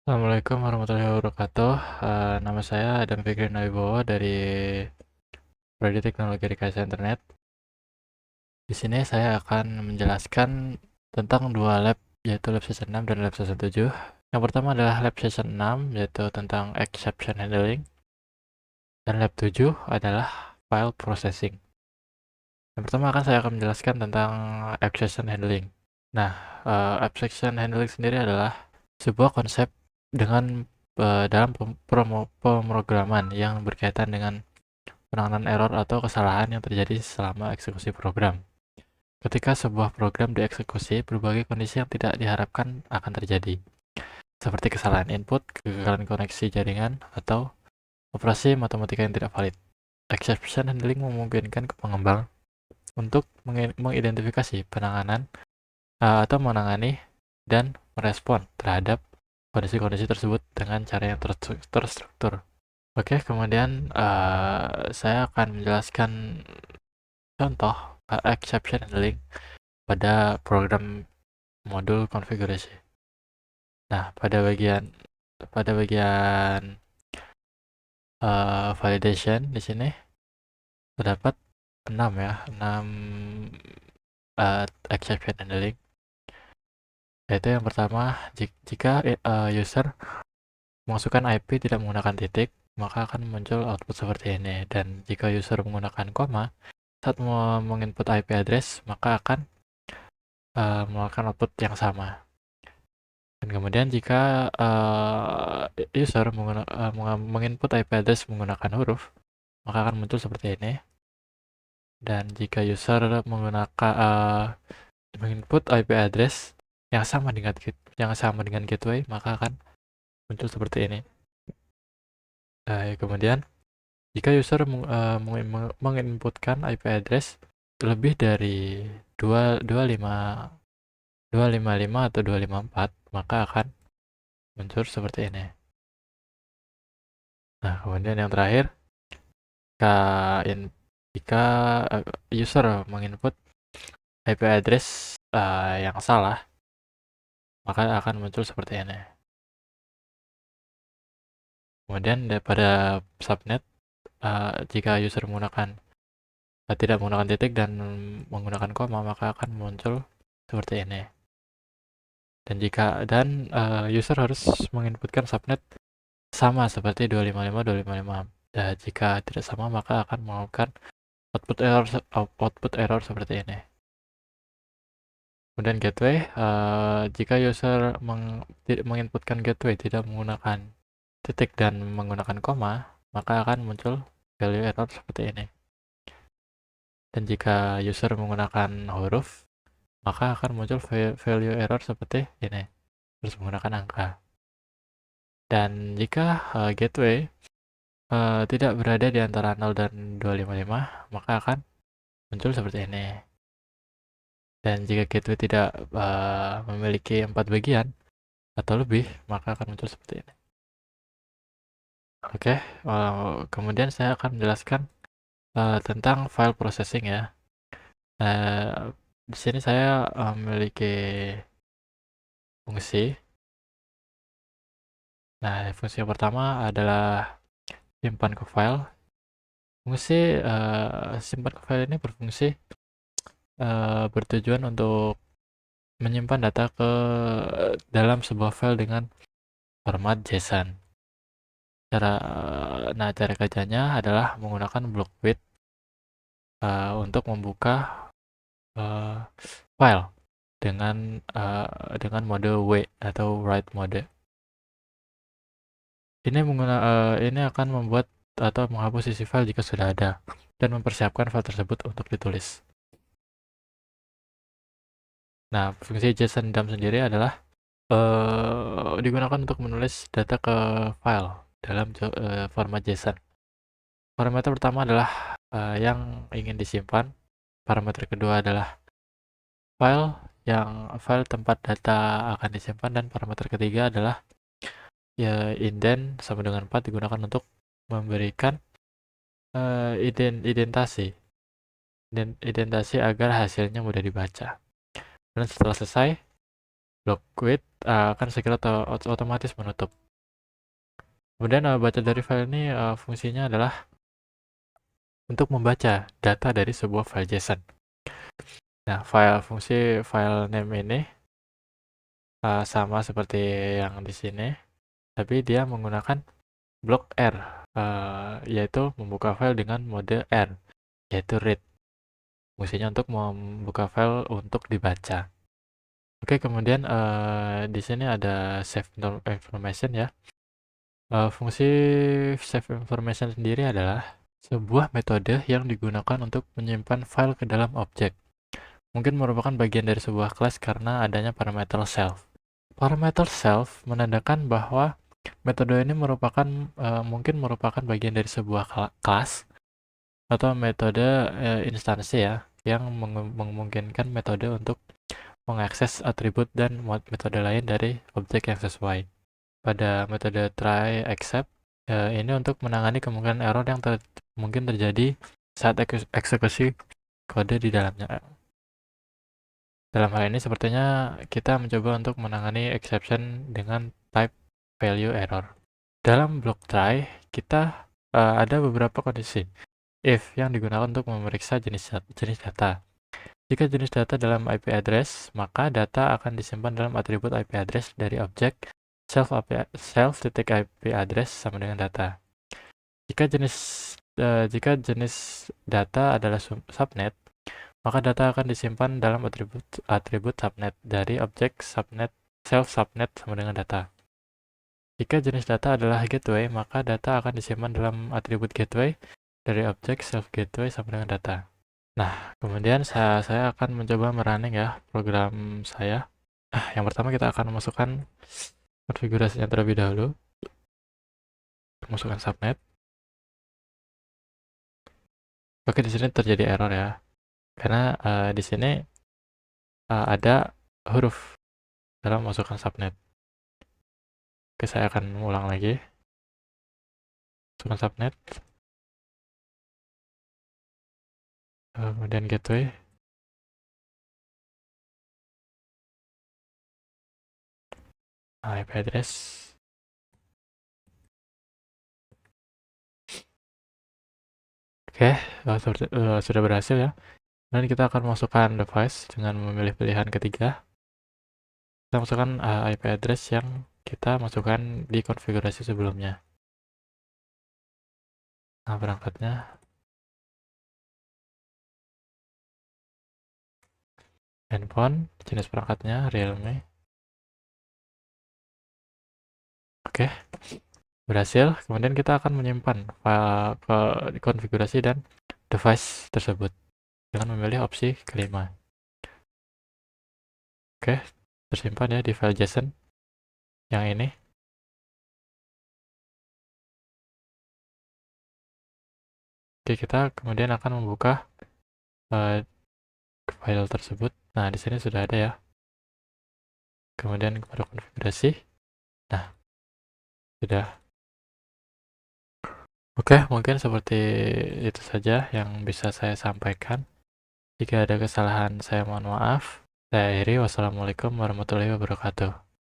Assalamualaikum warahmatullahi wabarakatuh. Nama saya Adam Fikri Nawibowo dari Prodi Teknologi Rekayasa Internet. Di sini saya akan menjelaskan tentang dua lab, yaitu Lab Season 6 dan Lab Season 7. Yang pertama adalah Lab Season 6, yaitu tentang Exception Handling. Dan Lab 7 adalah File Processing. Yang pertama saya akan menjelaskan tentang Exception Handling. Nah, Exception Handling sendiri adalah sebuah konsep dalam pemrograman yang berkaitan dengan penanganan error atau kesalahan yang terjadi selama eksekusi program. Ketika sebuah program dieksekusi, berbagai kondisi yang tidak diharapkan akan terjadi, seperti kesalahan input, kegagalan koneksi jaringan, atau operasi matematika yang tidak valid. Exception handling memungkinkan ke pengembang untuk mengidentifikasi atau menangani dan merespon terhadap kondisi-kondisi tersebut dengan cara yang terstruktur. Oke, kemudian saya akan menjelaskan contoh exception handling pada program modul konfigurasi. Nah, pada bagian validation di sini terdapat 6 exception handling. Yaitu yang pertama, jika user memasukkan IP tidak menggunakan titik, maka akan muncul output seperti ini. Dan jika user menggunakan koma saat menginput IP address, maka akan mengeluarkan output yang sama. Dan kemudian jika user menginput IP address menggunakan huruf, maka akan muncul seperti ini. Dan jika user menginput IP address yang sama dengan gateway, maka akan muncul seperti ini. Kemudian jika user menginputkan IP address lebih dari 255 atau 254, maka akan muncul seperti ini. Nah, kemudian yang terakhir, jika user menginput IP address yang salah, maka akan muncul seperti ini. Kemudian pada subnet, jika user tidak menggunakan titik dan menggunakan koma, maka akan muncul seperti ini. Dan user harus menginputkan subnet sama seperti 255. Dan jika tidak sama, maka akan melakukan output error seperti ini. Kemudian gateway, jika user menginputkan gateway tidak menggunakan titik dan menggunakan koma, maka akan muncul value error seperti ini. Dan jika user menggunakan huruf, maka akan muncul value error seperti ini, terus menggunakan angka. Dan jika gateway tidak berada di antara 0 dan 255, maka akan muncul seperti ini. Dan jika gateway tidak memiliki 4 bagian atau lebih, maka akan muncul seperti ini. Oke, kemudian saya akan menjelaskan tentang file processing ya. Di sini saya memiliki fungsi. Nah, fungsi yang pertama adalah simpan ke file. Fungsi simpan ke file ini bertujuan untuk menyimpan data ke dalam sebuah file dengan format JSON. Cara kerjanya adalah menggunakan block width untuk membuka file dengan mode W atau write mode. Ini akan membuat atau menghapus isi file jika sudah ada dan mempersiapkan file tersebut untuk ditulis. Nah, fungsi JSON dump sendiri adalah digunakan untuk menulis data ke file dalam format JSON. Parameter pertama adalah yang ingin disimpan. Parameter kedua adalah file tempat data akan disimpan, dan parameter ketiga adalah indent sama dengan 4 digunakan untuk memberikan identasi agar hasilnya mudah dibaca. Dan setelah selesai, Block quit akan segera otomatis menutup. Kemudian baca dari file ini fungsinya adalah untuk membaca data dari sebuah file JSON. Nah, fungsi file name ini sama seperti yang di sini, tapi dia menggunakan blok R, yaitu membuka file dengan mode R, yaitu read. Fungsinya untuk membuka file untuk dibaca. Oke, kemudian di sini ada save information ya. Fungsi save information sendiri adalah sebuah metode yang digunakan untuk menyimpan file ke dalam objek. Mungkin merupakan bagian dari sebuah kelas karena adanya parameter self. Parameter self menandakan bahwa metode ini mungkin merupakan bagian dari sebuah kelas atau metode instansi ya, yang memungkinkan metode untuk mengakses atribut dan metode lain dari objek yang sesuai. Pada metode try except ini untuk menangani kemungkinan error yang mungkin terjadi saat eksekusi kode di dalamnya. Dalam hal ini sepertinya kita mencoba untuk menangani exception dengan type value error. Dalam block try kita ada beberapa kondisi if yang digunakan untuk memeriksa jenis data. Jika jenis data dalam IP address, maka data akan disimpan dalam atribut IP address dari objek self-IP address sama dengan data. Jika jenis data adalah subnet, maka data akan disimpan dalam atribut subnet dari objek self-subnet sama dengan data. Jika jenis data adalah gateway, maka data akan disimpan dalam atribut gateway dari objek self-gateway sama dengan data. Nah, kemudian saya akan mencoba merunning ya program saya. Yang pertama kita akan memasukkan konfigurasinya terlebih dahulu. Masukkan subnet. Oke, di sini terjadi error ya. Karena di sini ada huruf dalam masukkan subnet. Oke, saya akan ulang lagi. Masukkan subnet. Kemudian gateway. IP address. Oke, sudah berhasil ya. Dan kita akan masukkan device dengan memilih pilihan ketiga. Kita masukkan IP address yang kita masukkan di konfigurasi sebelumnya. Nah, perangkatnya. Handphone, jenis perangkatnya Realme. Oke, berhasil. Kemudian kita akan menyimpan file konfigurasi dan device tersebut dengan memilih opsi kelima. Oke, tersimpan ya di file JSON yang ini. Oke, kita kemudian akan membuka file tersebut. Nah, di sini sudah ada ya. Kemudian kepada konfigurasi. Nah, sudah. Oke, mungkin seperti itu saja yang bisa saya sampaikan. Jika ada kesalahan, saya mohon maaf. Saya akhiri. Wassalamualaikum warahmatullahi wabarakatuh.